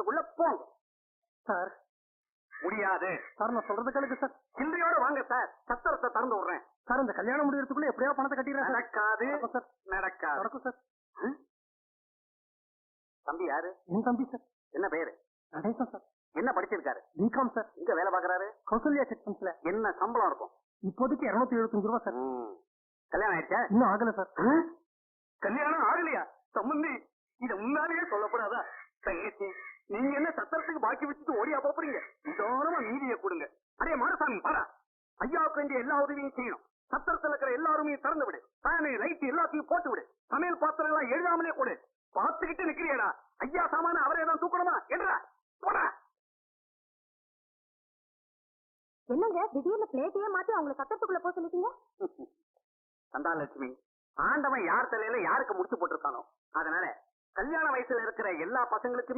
சத்திரத்துக்குள்ள போங்க. சார் முடியாது சார், நான் சொல்றது கேளுங்க சார். சில்லறையோட வாங்க சார், சத்திரத்தை திறந்து விடுறேன். சார், இந்த கல்யாணம் முடியறதுக்குள்ள எப்படியா பணத்தை கட்டிடுறேன். நடக்காது சார், நடக்காது. நடக்கும் சார். தம்பி யாரு? என் தம்பி சார். என்ன பேரு? நடேசன் சார். என்ன படிச்சிருக்காரு? B Com sir. இங்க வேலை பாக்குறாரு? கௌசல்யா செக்ஷன்ஸ்ல. என்ன சம்பளம் இருக்கும்? இப்போதைக்கு 275 ரூபாய் சார். கல்யாணம் ஆயிடுச்சா? இன்னும் ஆகல சார். கல்யாணம் ஆகலையா? சம்பந்தி, இத முன்னாலேயே சொல்லப்படாதா? தங்கச்சி, நீங்க என்ன சத்திரத்துக்கு பாக்கி வச்சுட்டு ஓடியா போறீங்க? நிதானமா மீதியை கொடுங்க. அடே மாரசாமி, பாரா, ஐயாவுக்கு வேண்டிய எல்லா உதவியும் செய்யணும். சத்திரத்தில் இருக்கிற எல்லாருமே திறந்து விடு. ஃபேனு லைட் எல்லாத்தையும் போட்டு விடு. சமையல் பாத்திரம் எல்லாம் எழுதாமலே கொடு. பார்த்துக்கிட்டு நிக்கிறியடா? ஐயா சாமான அவரே தான் தூக்கணுமா? என்றா போடா. என்னங்க திடீர்னு பிளேட்டையே மாத்தி அவங்களை சத்தத்துக்குள்ள போக சொல்லிட்டீங்க? சந்தாலட்சுமி, ஆண்டவன் யார் தலையில யாருக்கு முடிச்சு போட்டிருக்கானோ, அதனால கல்யாண வயசுல இருக்கிற எல்லா பசங்களுக்குமே